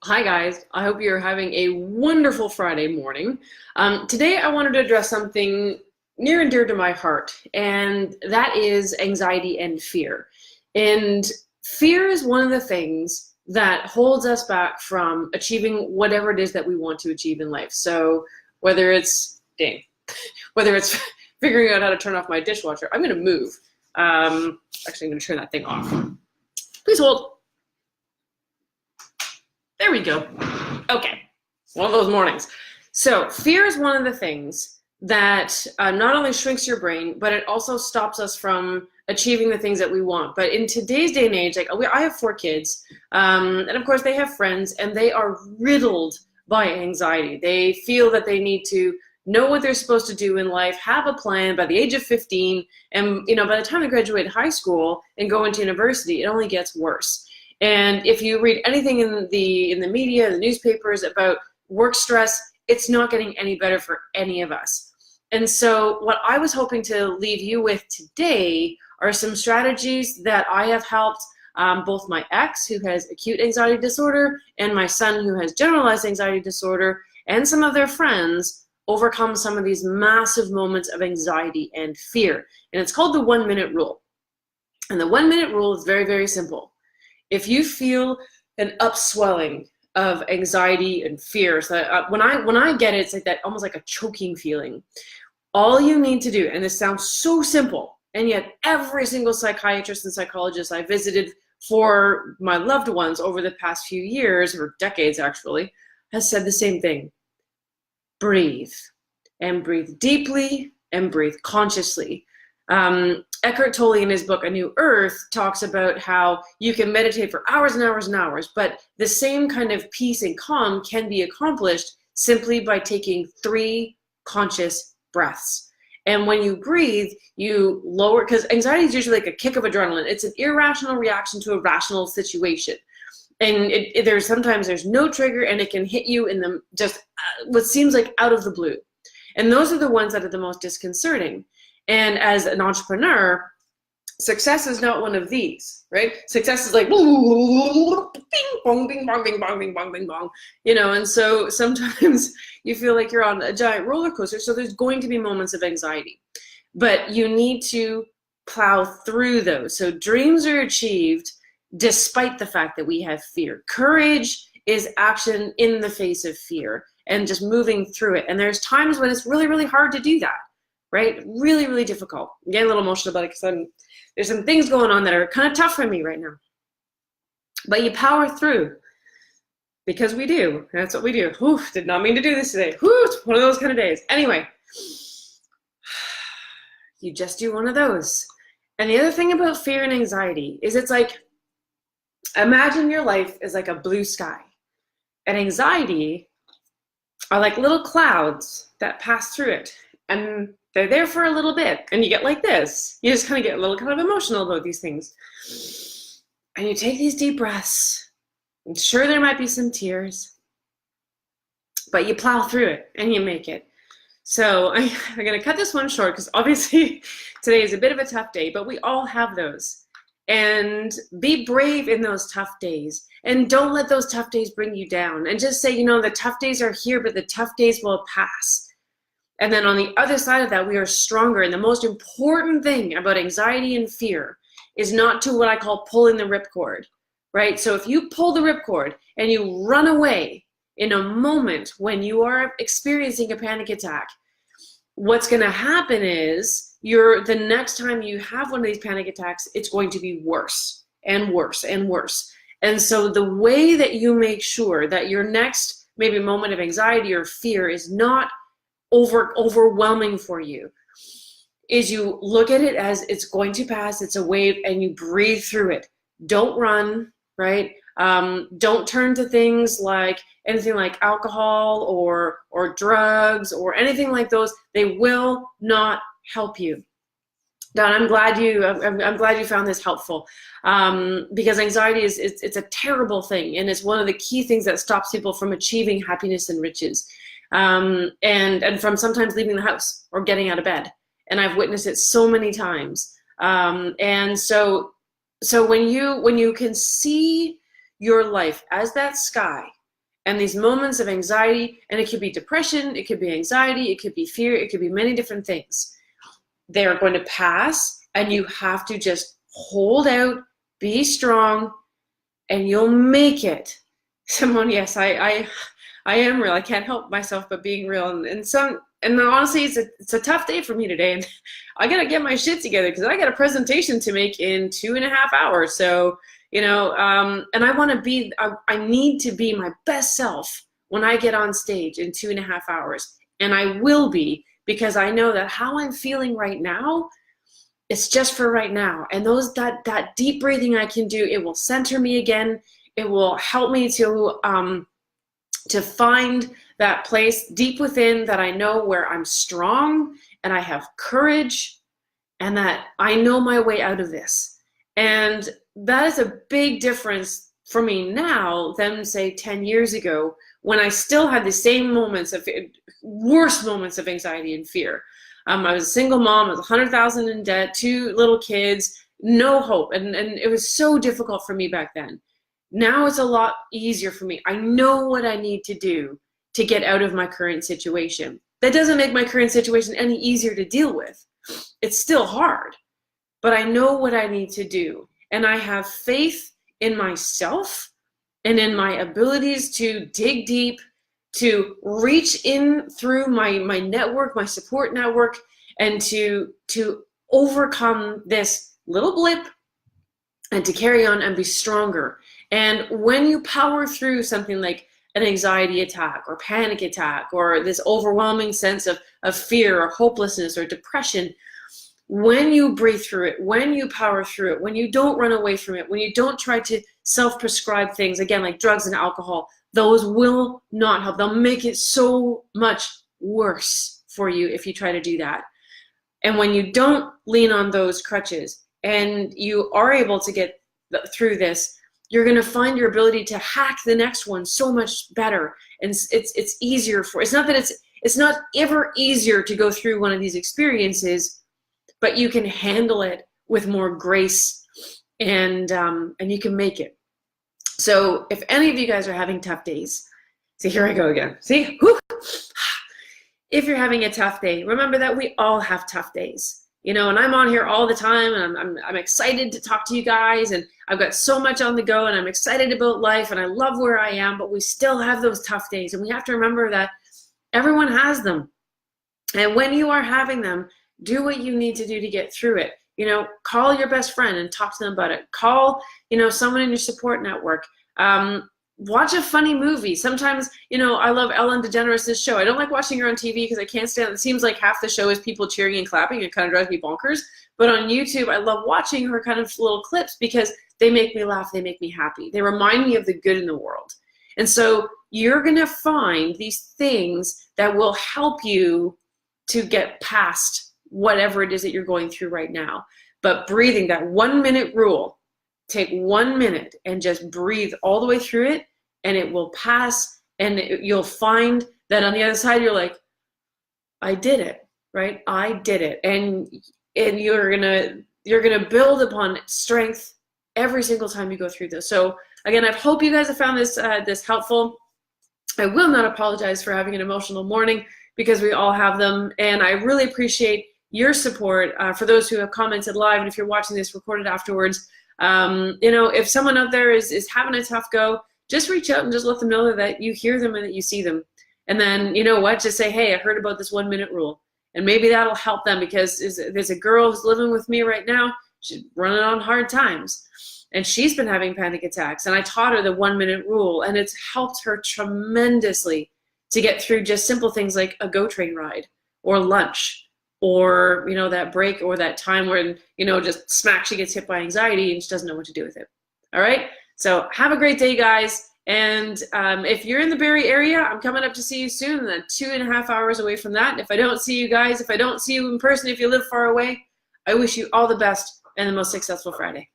Hi guys, I hope you're having a wonderful Friday morning. Today I wanted to address something near and dear to my heart, and that is anxiety and fear. And fear is one of the things that holds us back from achieving whatever it is that we want to achieve in life. So whether it's, whether it's figuring out how to turn off my dishwasher, I'm gonna move. Actually, I'm gonna turn that thing off. Please hold. There we go. Okay, one of those mornings. So fear is one of the things that not only shrinks your brain, but it also stops us from achieving the things that we want. But in today's day and age, I have 4 kids, and of course they have friends, and they are riddled by anxiety. They feel that they need to know what they're supposed to do in life, have a plan by the age of 15, and by the time they graduate high school and go into university, it only gets worse. And if you read anything in the media, the newspapers about work stress, it's not getting any better for any of us. And so what I was hoping to leave you with today are some strategies that I have helped both my ex, who has acute anxiety disorder, and my son, who has generalized anxiety disorder, and some of their friends overcome some of these massive moments of anxiety and fear. And it's called the 1-minute rule. And the 1-minute rule is very, very simple. If you feel an upswelling of anxiety and fear, so when I get it, it's like that, almost like a choking feeling. All you need to do, and this sounds so simple, and yet every single psychiatrist and psychologist I visited for my loved ones over the past few years, or decades actually, has said the same thing. Breathe, and breathe deeply, and breathe consciously. Eckhart Tolle, in his book A New Earth, talks about how you can meditate for hours and hours and hours, but the same kind of peace and calm can be accomplished simply by taking 3 conscious breaths. And when you breathe, you lower, because anxiety is usually like a kick of adrenaline. It's an irrational reaction to a rational situation. And sometimes there's no trigger, and it can hit you in the what seems like out of the blue. And those are the ones that are the most disconcerting. And as an entrepreneur, success is not one of these, right? Success is like bing bong, bing bong, bing bong, bing bong, bing bong, and so sometimes you feel like you're on a giant roller coaster. So there's going to be moments of anxiety, but you need to plow through those. So dreams are achieved despite the fact that we have fear. Courage is action in the face of fear and just moving through it. And there's times when it's really, really hard to do that. Right? Really, really difficult. I'm getting a little emotional about it because there's some things going on that are kind of tough for me right now. But you power through, because we do. That's what we do. Whew, did not mean to do this today. Whew, it's one of those kind of days. Anyway, you just do one of those. And the other thing about fear and anxiety is it's like, imagine your life is like a blue sky. And anxiety are like little clouds that pass through it. And they're there for a little bit, and you get like this. You just kind of get a little kind of emotional about these things. And you take these deep breaths. I'm sure there might be some tears, but you plow through it, and you make it. So I'm going to cut this one short, because obviously today is a bit of a tough day, but we all have those. And be brave in those tough days. And don't let those tough days bring you down. And just say, the tough days are here, but the tough days will pass. And then on the other side of that, we are stronger. And the most important thing about anxiety and fear is not to what I call pulling the ripcord, right? So if you pull the ripcord and you run away in a moment when you are experiencing a panic attack, what's going to happen is the next time you have one of these panic attacks, it's going to be worse and worse and worse. And so the way that you make sure that your next maybe moment of anxiety or fear is not overwhelming for you is you look at it as it's going to pass, it's a wave, and you breathe through it. Don't run, right? Don't turn to things like anything like alcohol or drugs or anything like those. They will not help you. Don, I'm glad you found this helpful, because anxiety it's a terrible thing, and it's one of the key things that stops people from achieving happiness and riches. And from sometimes leaving the house or getting out of bed. And I've witnessed it so many times. And so when you can see your life as that sky, And these moments of anxiety, and it could be depression, it could be anxiety, it could be fear, it could be many different things. They're going to pass, and you have to just hold out, be strong, and you'll make it. Simone, yes, I am real. I can't help myself but being real. And honestly, it's a tough day for me today. And I got to get my shit together because I got a presentation to make in 2.5 hours. So, and I need to be my best self when I get on stage in 2.5 hours. And I will be, because I know that how I'm feeling right now, it's just for right now. And that deep breathing I can do, it will center me again. It will help me to find that place deep within that I know where I'm strong and I have courage and that I know my way out of this. And that is a big difference for me now than, say, 10 years ago, when I still had the same worst moments of anxiety and fear. I was a single mom, I was $100,000 in debt, 2 little kids, no hope. And it was so difficult for me back then. Now it's a lot easier for me. I know what I need to do to get out of my current situation. That doesn't make my current situation any easier to deal with. It's still hard, but I know what I need to do. And I have faith in myself and in my abilities to dig deep, to reach in through my network, my support network, and to overcome this little blip and to carry on and be stronger. And when you power through something like an anxiety attack or panic attack or this overwhelming sense of fear or hopelessness or depression, when you breathe through it, when you power through it, when you don't run away from it, when you don't try to self-prescribe things, again, like drugs and alcohol, those will not help. They'll make it so much worse for you if you try to do that. And when you don't lean on those crutches and you are able to get through this, you're going to find your ability to hack the next one so much better. And it's easier it's not that it's not ever easier to go through one of these experiences, but you can handle it with more grace, and you can make it. So if any of you guys are having tough days, see, here I go again. See, whew. If you're having a tough day, remember that we all have tough days. And I'm on here all the time, and I'm excited to talk to you guys, and I've got so much on the go, and I'm excited about life, and I love where I am, but we still have those tough days, and we have to remember that everyone has them. And when you are having them, do what you need to do to get through it. Call your best friend and talk to them about it. Call, someone in your support network. Watch a funny movie. Sometimes, I love Ellen DeGeneres' show. I don't like watching her on TV because I can't stand it. It seems like half the show is people cheering and clapping. It kind of drives me bonkers. But on YouTube, I love watching her kind of little clips because they make me laugh. They make me happy. They remind me of the good in the world. And so you're going to find these things that will help you to get past whatever it is that you're going through right now. But breathing, that 1-minute rule, take 1 minute and just breathe all the way through it, and it will pass, and you'll find that on the other side, you're like, I did it, right? I did it. And you're gonna build upon strength every single time you go through this. So again, I hope you guys have found this helpful. I will not apologize for having an emotional morning, because we all have them, and I really appreciate your support for those who have commented live, and if you're watching this recorded afterwards. If someone out there is having a tough go, just reach out and just let them know that you hear them and that you see them. And then, just say, hey, I heard about this 1-minute rule. And maybe that'll help them, because there's a girl who's living with me right now. She's running on hard times, and she's been having panic attacks. And I taught her the 1-minute rule, and it's helped her tremendously to get through just simple things like a GO train ride or lunch, or that break, or that time where just smack, she gets hit by anxiety and she doesn't know what to do with it. All right, so have a great day, guys. And if you're in the Barrie area, I'm coming up to see you soon, and then 2.5 hours away from that. If I don't see you guys, if I don't see you in person, if you live far away, I wish you all the best and the most successful Friday.